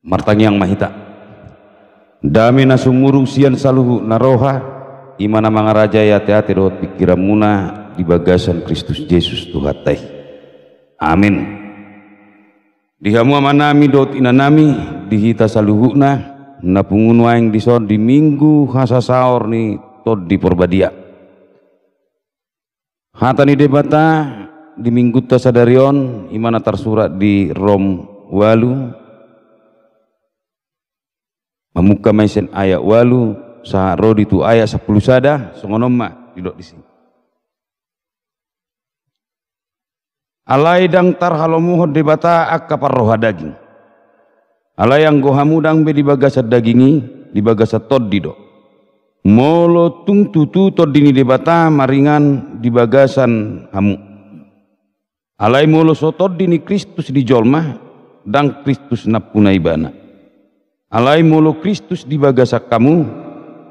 martangyang mahita dami na sumurung sian saluhu naroha imana mga raja ya teate dohot pikiran muna di bagasan Kristus Yesus Tuhatai. Amin. Dihamu amanami dohot inanami dihita saluhuna na pungunwaing dison di minggu hasasaor ni tod di porbadia hata ni debata di minggu tasadarion imana tersurat di Rom walu memuka maisen ayat walu saharo itu ayat 10 sada songonoma didok di sini alai dang tarhalomuhod debata akapar roha daging alai yang gohamudang be di bagasat dagingi di bagasat tod dido molo tung tutu tod dini debata maringan di bagasan hamu alai molo sotod dini Kristus di jolma dang Kristus napuna ibana alai molo Kristus di bagasak kamu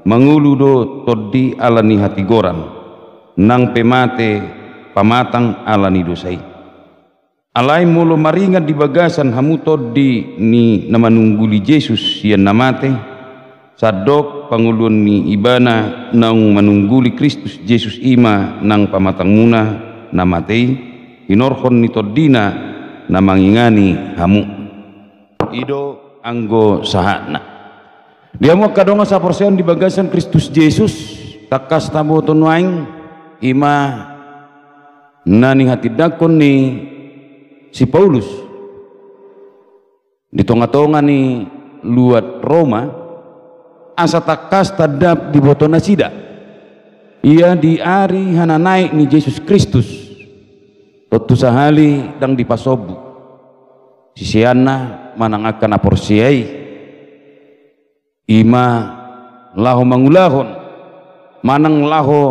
mangulu do toddi alani hati goran nang pemate pamatang alani dosai alai molo maringan di bagasan hamu toddi ni namanungguli Yesus sian namate sadok pangulun ni ibana nang manungguli Kristus Yesus ima nang pamatang muna namatei inorhon ni toddina namangingani hamu ido anggo sahana dia mau kadonga sa porsion di bagasan Kristus Yesus takas tabo tonwaing ima nani hati dakon ni si Paulus di tonga-tonga ni luat Roma asa takas tadap di botona sida ia di ari hana naik ni Yesus Kristus totu sahali dang dipasobu sisiana manang akan aporsiai ima laho mangulahon manang laho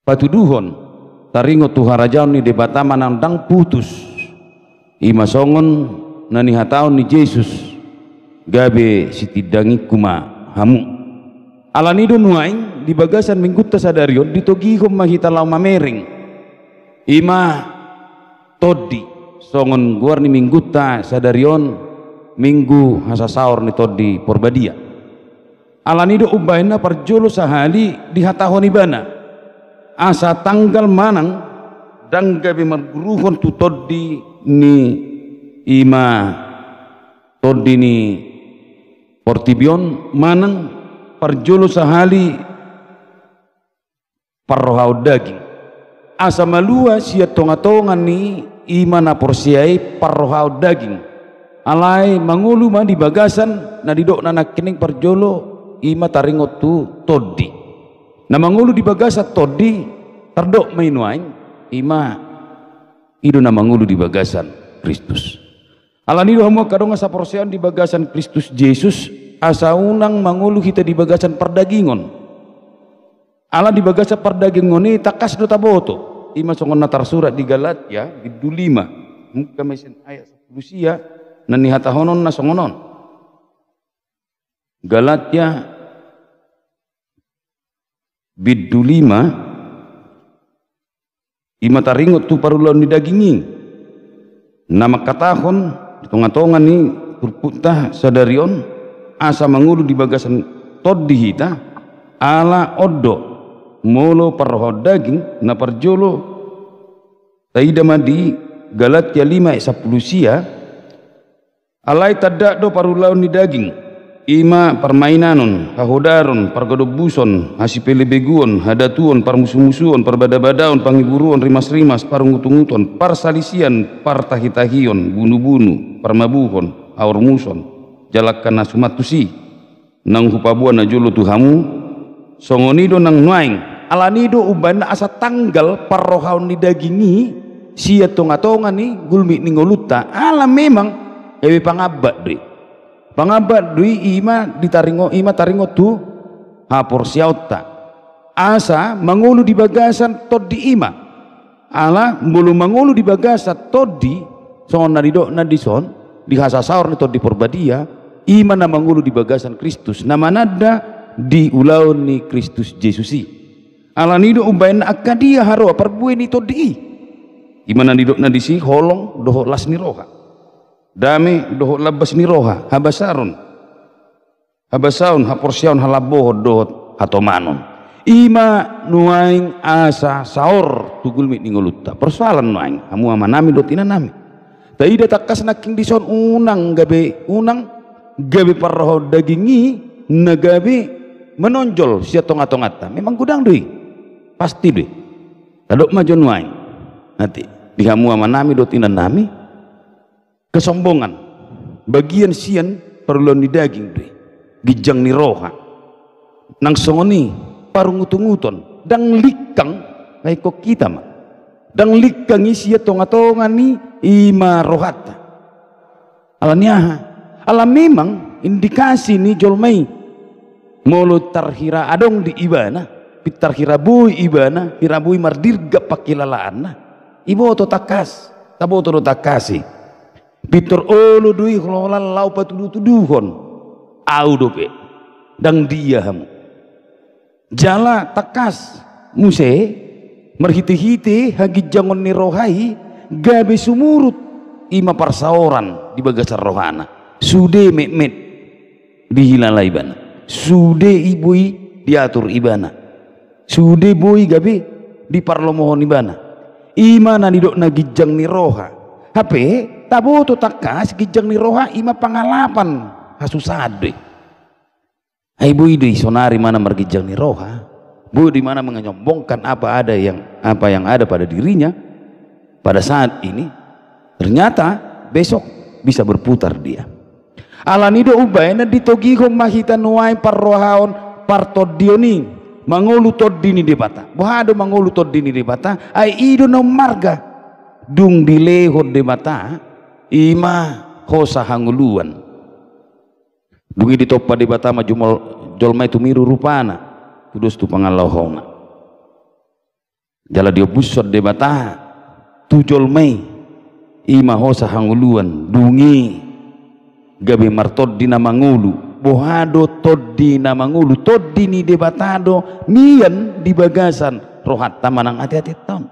patuduhon taringo tuharajaon ni debata manang dang putus ima songon nani hataon ni Yesus gabe sitidangi kuma hamu alanido nuaing di bagasan minggu tasadarion ditogihom mahita lau mamering ima todi songon guar ni minggu ta sadarion minggu hasasaor ni todi porbadia alanido ubaina parjolo sahali di hatahon ibana asa tanggal manang dang gabe marguruhon tu todi ni ima todi ni portibion manang parjolo sahali parrohau daging asa malua sia tonga-tongan ni imana porsiai parrohau daging alai mangulu ma di bagasan na didok na kening parjolo ima taringot tu todi na mangulu di bagasat todi terdok mainwaing ima ido na mangulu di bagasan Kristus alanido hamo kadonga sa porsian di bagasan Kristus Yesus asa unang mangulu kita di bagasan perdagingon ala di bagasan perdagingon ni takas do taboto ima songon natar surat di Galatia biddu 5 muka mesen ayat 10 sia nani hatahonon na songonon Galatia biddu 5 ima taringot tu parulon ni dagingi nama katahon tonga-tongan ni purputah sadarion asa mangulu di bagasan toddi hita ala oddo molo parroho daging na parjolo taidama di Galatia 5 ayat 10 sia alai tadak do parulaun ni daging ima permainanon hahodaron pargodobuson hasipelebeguon hadatuon parmusuh-musuhon parbada-badaon pangiburuon rimas-rimas parungutung-uton parsalisian partahitahion bunu-bunu parmabuhon aurmuson jalakkan nasumatusi nang hupabuan na jolo tuhamu songonido nang nuaing alanido ubana asa tanggal parrohaun ni dagingi sia tonga-tonga ni gulmi ningoluta ala memang ewe pangabak deh pangabak dui ima taringo tu hapor siauta asa mangulu di bagasan todi ima ala mulu mangulu di bagasan todi songon nadidok nadison di hasasaur ni todi porbadia ima na mangulu di bagasan Kristus nama nada di ulaun ni Kristus Yesusi ala nido ubain akadia haro perbueni todi ima nadidok nadisi holong doho las ni roha dami dohot labas ni roha habasaron haporsiaon halaboh dohot hatomanon ima nuaing asa saor tugul mit ningolutta persoalan nuaing hamu amanami dot inanami taida takas naking dison unang gabe parroho dagingi nagabe menonjol sia tonga-tongata memang gudang deui pasti deui kadok majon nuaing nanti di hamu amanami dot inanami kesombongan bagian sian perlu ni daging deui gijang ni roha nang songoni parungutunguton dang likang ay ko kita mah dang likang isi tonga-tonga ni ima rohata alaniaha alam memang indikasi ni jolmai mulut tarhira adong di ibana pitar hirabui ibana hirabui mardirga pakilalaana ibo to takas tabo to takasi pitor olo dui khololan lau patudu-tuduhon au dope dang dia hamu jala takas muse merhiti-hiti hagi jangon ni rohai gabe sumurut ima parsaoran di bagasar rohana sude met dihilala ibana sude ibui diatur ibana sude boy gabe di parlomohon ibana imana nidok na gijang ni roha hape tabo to takas gijang ni roha ima pangalapan hasusade ai bui di sonari mana mergijang ni roha bui di mana menyombongkan apa yang ada pada dirinya pada saat ini ternyata besok bisa berputar dia alanido ubaina ditogihom mahita nuai parrohaon partodioni mangolu toddini debata bohado mangolu toddini debata ai ido no marga dung dilehod debata ima hosa hanguluan dungi ditoppa debata majumol jolma itu miru rupana kudus tu pangalohona jala diobusot debata tu jolmai ima hosa hanguluan dungi gabe martod dina mangulu bohado toddi na mangulu toddi ni debatado nian di bagasan rohat tamanang hati-hati tahun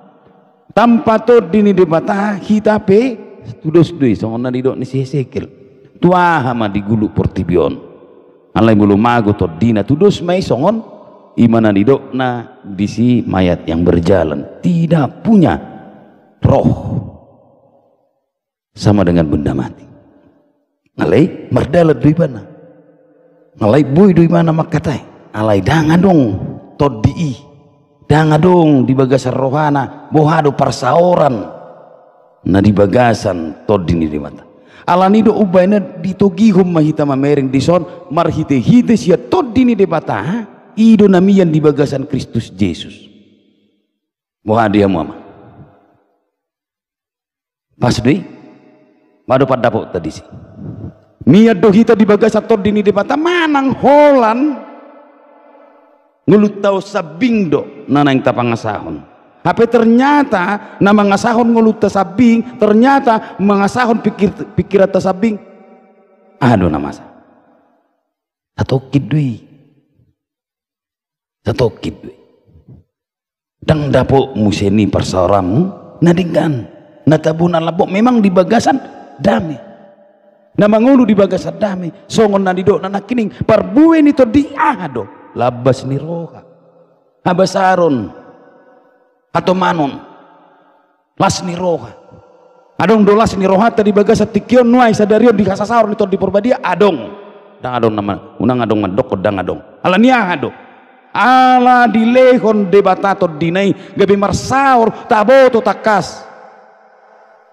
tanpa toddi ni debata hitape tudus dui songona didok ni sesekil tua hama digulu portibion alai bulu mago toddina tudus mai songon imana didok na disi mayat yang berjalan tidak punya roh sama dengan benda mati alai mardalat dui bana alai boy dui mana makatai alai dangadong toddi dangadong di bagasan rohana bohado parsaoran na di bagasan toddi ni mata alanido ubaina ditogihum mahita mamereng dison marhite-hite sia toddi ni debata ido namian di bagasan Kristus Yesus bohadi mama pas deui mado padapok tadi sih niat dohita di bagasan toddi ni debata manang holan ngulutau sabing do nanang tapangasahon tapi ternyata nama ngasahon ngulut tasabing ternyata mengasahon pikiran tasabing aduh nama sa satokid dui dang dapo museni persoramu nadingkan natabuna labok memang di bagasan damai nama ngulu di bagasan damai songon nadido nanakining parbuwe nito di ahado labas ni roha habasaron atau manon las ni roha adong dolas ni roha tadi bagasa tikion nuai sadarion di kasasar nito di porbadia adong dang adong nama unang adong madok dang adong alania ado ala dilehon debatato dinai gabe marsaur taboto takas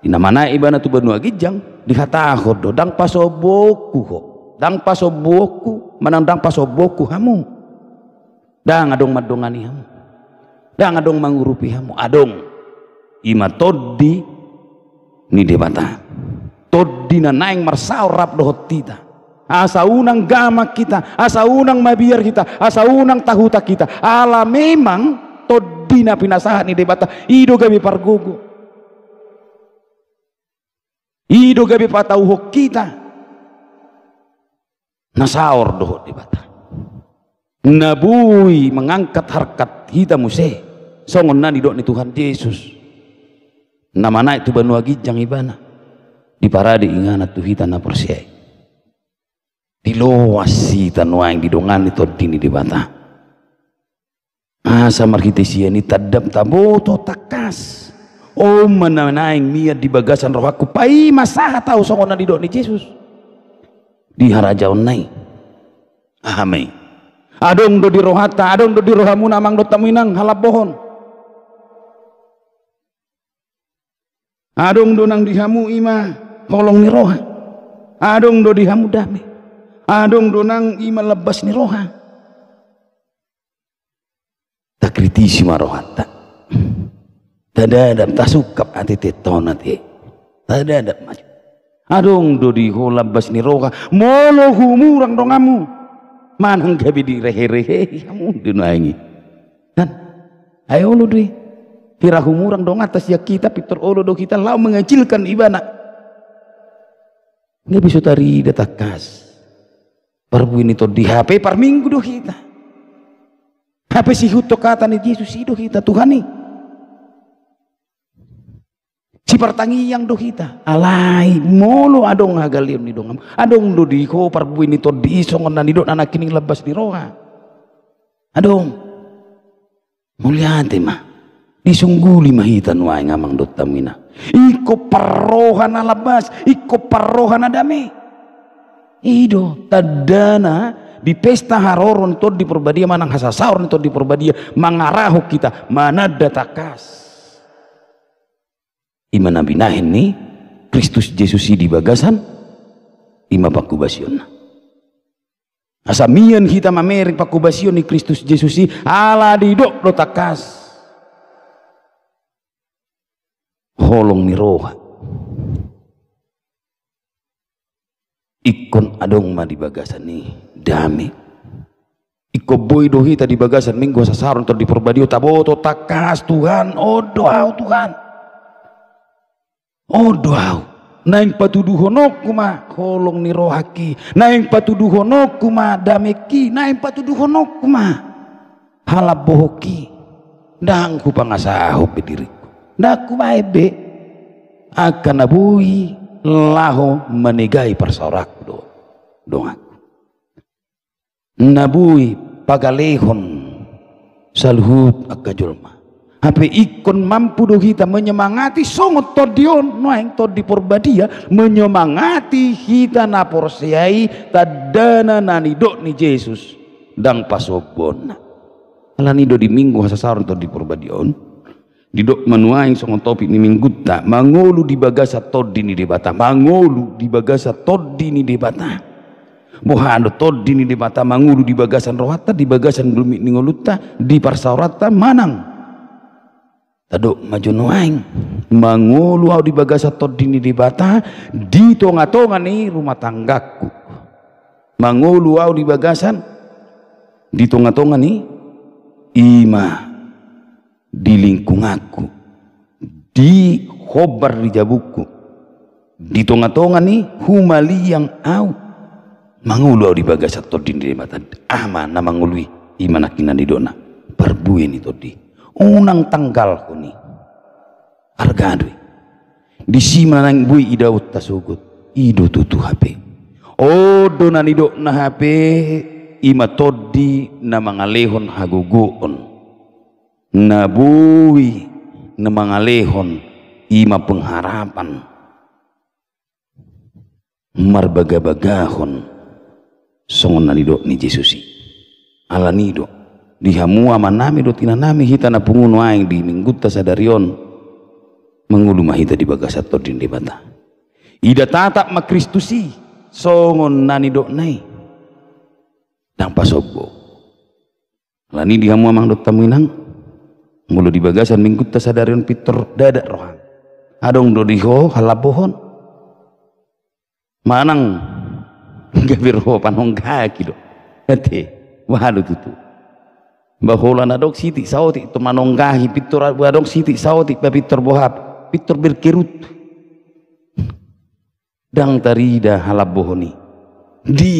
ina mana ibana tu benua gijang dihataho do dang pasoboku ho dang pasoboku manang dang pasoboku hamu dang adong madongani hamu dang adong mangurupi hamu adong ima toddi ni debata toddi na naing marsaur rap dohot tita asa unang gama kita asa unang mabiar kita asa unang tahuta kita ala memang toddi na pinasahan ni debata ido gabi pargugu ido gabi patauhok kita nasaur dohot debata nabui mengangkat harkat kita muse songon nani dok ni Tuhan Yesus nama naik tu banua gijang ibana di parade ingana tu hita na persiai di loasi tanuang di dongan itu dini di bata asa markitesia ni tadam taboto takas mananaing mia di bagasan roh aku pai masaha tahu songona di dok ni Yesus di harajaon nai ahame adong do di rohata adong do di rohamu namang do taminang halap bohon adong do nang dihamu ima kolong ni roha adong do dihamu dame adong do nang ima lebas ni roha tak kritisi marohata tadadam tasukap ati tetonat tadadam maju adong do di ho lebas ni roha molo humurang dongamu manang gabi di rehe-rehe kamu dunaingi kan ayo lu dui kira humurang dong atas ya kita pitor olo do kita lau mengecilkan ibana nggak bisa tari datakas perbuin itu di HP per minggu do kita HP si huto kata ni Yesus do kita Tuhan nih si pertangi yang do kita alai molo adong hagalion ni dongam adong do di ko perbuin itu di songon na ni do anak kining lebas di roha adong mulyante mah disungguli mahitan wae ngamang dot tamina iko parohan alabas iko parohan adame ido tadana di pesta haroron to di perbadia manang hasasaur to di perbadia mangaraho kita mana datakas imana binahin ni Kristus Yesus di bagasan ima pakubasion asamian kita mameri pakubasion ni Kristus Yesus ala didok do takas holong ni roha ikon adong ma di bagasan ni dami iko boy dohi tadi bagasan minggu sasaron to di perbadio taboto takas Tuhan oh doa Tuhan oh doa naing patuduhonok kuma holong ni rohaki naing patuduhonok kuma dameki naing patuduhonok kuma halap bohoki dang ku pangasaho pediriku ndak kumaebe akan nabui laho menegai persorak dong aku nabui pagalehon salhut akajulma hape ikon mampu do kita menyemangati songot todion noeng tod di porbadia menyemangati kita na porsiai tadana nanidok ni Yesus dang pasobon alanido di minggu hasasaron tod di porbadion didok manuaing songon topik ni minggutta mangolu di bagasa toddi ni debata mangolu di bagasa toddi ni debata mohando toddi ni debata mangolu di bagasan rohata di bagasan glumik ni ngolutta di parsaurata manang tadok maju nuaing mangolu au di bagasa toddi ni debata di tonga-tonga ni rumah tanggaku mangolu au di bagasan di tonga-tonga ni ima di lingkungaku di khobar di jabuku di tonga-tonga ni humali yang au mangulu au di bagasat todin di mata ama na mangului imanakinan di dona perbuin itu di unang tanggal kuni argadui di sima nang bui idaut tasugut ido tutu HP oh dona ni do na HP ima todi na mangalehon haguguon nabui na mangalehon ima pengharapan marbaga-bagahon songon nanido ni Yesusi ala nido dihamua manami do tinanami hita na punguno aing di minggutta sadarion mangulu mahita di bagasat todin di bata ida tatap ma Kristusi songon nanido nai dang pasobbo lani dihamua mang do tamuinang mulu di bagasan minggut ta sadarion pitor dadak rohan adong do diho halabohon manang gabir ho panong kaki do ate wahalu tutu bahola nadok siti sauti to manonggahi pitor adong siti sauti pa pitor bohap pitor berkerut dang tarida halabohoni di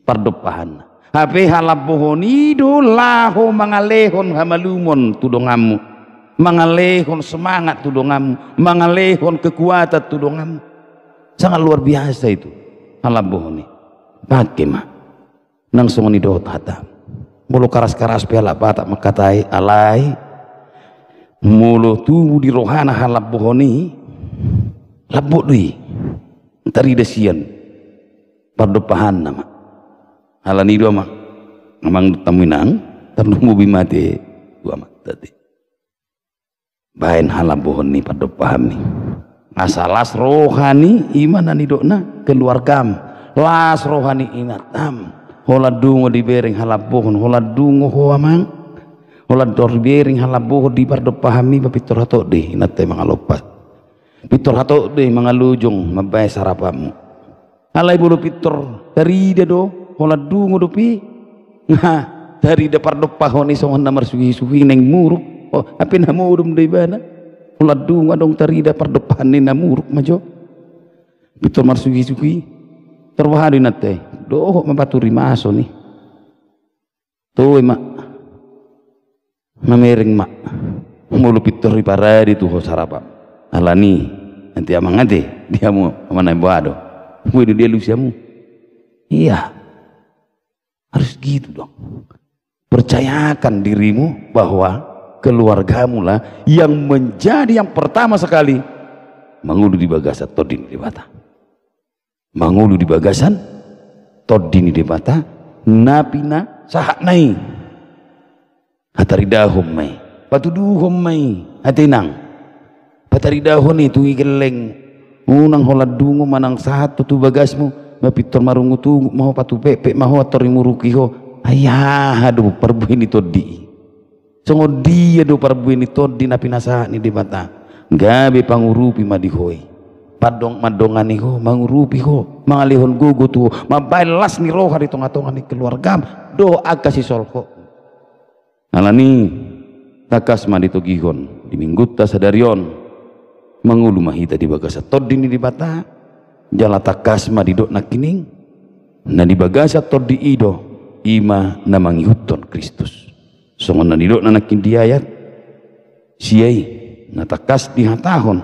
pardopahan HP halap bohoni do laho mangalehon hamalumon tudongamu mangalehon semangat tudongamu mangalehon kekuatan tudongamu sangat luar biasa itu halabohoni pakai mah nang songoni dot hata mulu karas-karas pela bata makatai alai mulu tubuh di rohana halabohoni labuk dui tari desian pardopahan nama halani dua mah ngamang taminang ternumu bimate dua mah tadi bain halabohoni pardopahan nih asalas rohani iman ani dokna keluargam las rohani inatam hola dungo di bering halabohon hola dungo hoamang hola dor bering halabohon di pardo pahami bapitor hato de inate mangalopat pitor hato de mangalujung mabay sarapamu alai bulu pitor dari de do hola dungo do pi nah dari de pardo pahoni songon namar suhi-suhi neng muruk oh apin hamurum de bana hola dungo dong tarida pardo pahani namuruk majo pitor mar suhi-suhi terwahari nate doh mapaturi maso nih tuh mak mamering mak mulu pitor paradi tuh sarapa alani nanti amang ade dia mau mana bado mau dia lusiamu iya harus gitu dong percayakan dirimu bahwa keluargamu lah yang menjadi yang pertama sekali mangulu di bagasan todin di bata mangulu di bagasan todin di bata napina sahak nai hataridahum mai patuduhum mai hatinang pataridahon itu igeleng unang holadungo manang satu tu bagasmu mapitor marungu tu mau patu pepe mau torimuruki ho ayah aduh perbuini todi songo dia do perbuini todi napi nasa ni di bata gabe pangurupi madihoi padong madongani ho mangurupi ho mangalihon gugu tu mabalas ni roha di tonga-tonga ni keluarga doa kasih solko alani takas madito gihon di mingguta sadarion mangulu mahita di bagasa todi ni di bata jala takas madidok nakining na di bagasa todi ido ima namangihuton Kristus songon na didok na nakin diayat siyai natakas dihatahon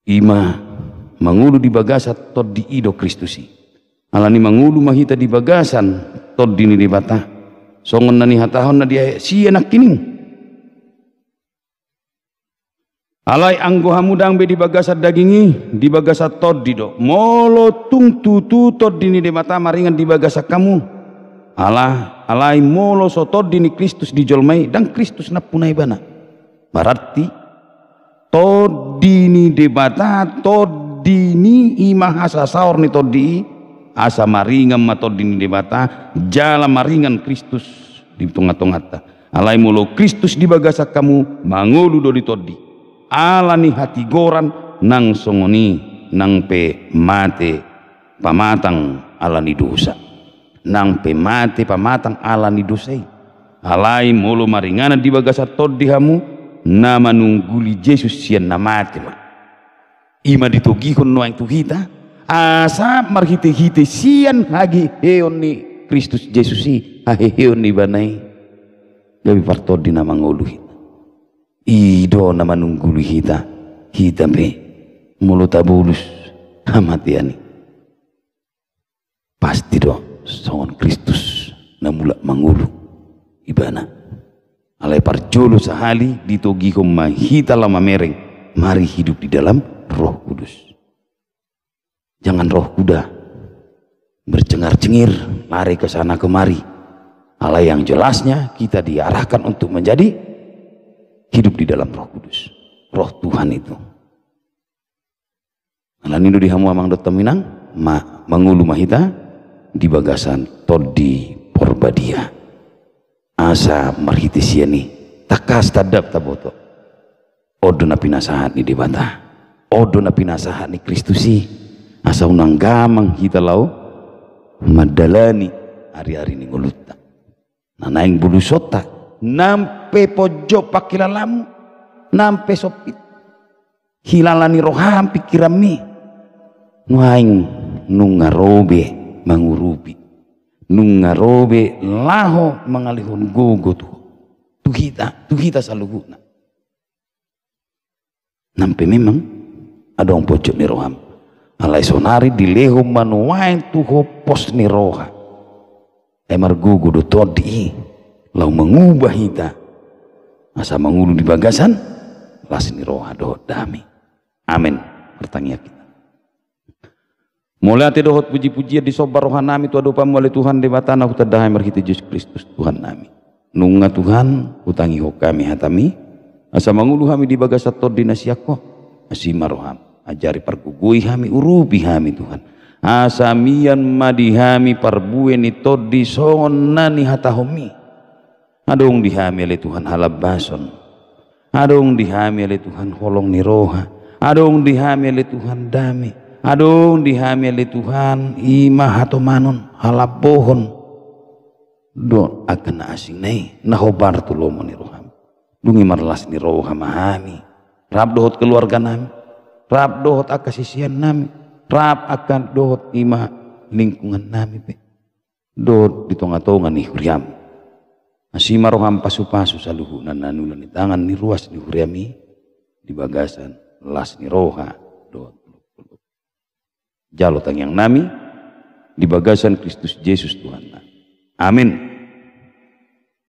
ima mangulu di bagasa tod di ido Kristusi alani mangulu mahita di bagasan tod di ni bata songon na ni hatahon na dia siya nakining alai anggo hamudang be di bagasa dagingi di bagasa tod di do molo tung tutu tod di ni bata maringan di bagasa kamu alai molo sotod dini Kristus dijolmai dan Kristus napunai bana berarti todini debata todini imah asa saur ni todi asa maringan ma todini debata jala maringan Kristus di tengah-tengah alai molo Kristus di bagasa kamu mangulu do di todi alani hati goran nang songoni nang pe mate pamatang alani dosa nang pemate pamatang ala ni dosai alai molo maringana di bagasa todi hamu nama nungguli Yesus sian namate ma ima ditogihon noang tuhita asa marhite-hite sian hagi heon ni Kristus Yesus si hahe heon ni banai gabi partodi nama ngoluhi ido nama nungguli hita be molo tabulus hamatiani pasti do songon Kristus namula mangulu ibana alai parjolo sahali ditogihom mahita lama mereng mari hidup di dalam Roh Kudus jangan roh kuda bercengar-cengir lari ke sana kemari alai yang jelasnya kita diarahkan untuk menjadi hidup di dalam Roh Kudus roh Tuhan itu alanindo dihamu amang dot minang mangulu mahita di bagasan todi porbadia asa marhitisiani takas tadap taboto odo na pinasahan ni debata odo na pinasahan ni Kristusi asa unang gamang kita lau madalani hari-hari ni ngulutta nanaing bulusota nampe pojok pakilalamu nampe sopit hilalani roham pikirami nuaing nungarobe mangurupi nungarobe laho mangalihon gogo tu kita saluhuna nampe memang ada orang pojok ni roham alai sonari dileho manuain tuho pos ni roha emar gugu do todi lau mengubah hita asa mengulu di bagasan las ni roha do dami. Amin. Pertanyaan kita mulai dohot puji-pujian di sobar rohanami tu adopa mulai Tuhan debatana hutadahai marhiti Yesus Kristus Tuhan nami nunga Tuhan utangi ho kami hatami asa mangulu hami di bagasat tod dinasiako asima roham ajari pargugui hami urubi hami Tuhan asa mian madihami parbuen tod di sonani hatahomi adong dihami oleh Tuhan halabason adong dihami oleh Tuhan holong ni roha adong dihami oleh Tuhan dami adong dihami oleh Tuhan imah atau manon halap pohon do akan asing nai nahobar tu lomo ni roham dungi marlas ni roha mahami rab dohot keluarga nami rab dohot akasisian nami rab akan dohot imah lingkungan nami pe dohot di tonga-tonga ni huriam asima roham pasu-pasu saluhu nanulan ni tangan ni ruas ni huriami di bagasan las ni roha dohot jalo tangyang nami di bagasan Kristus Yesus Tuhan. Amin.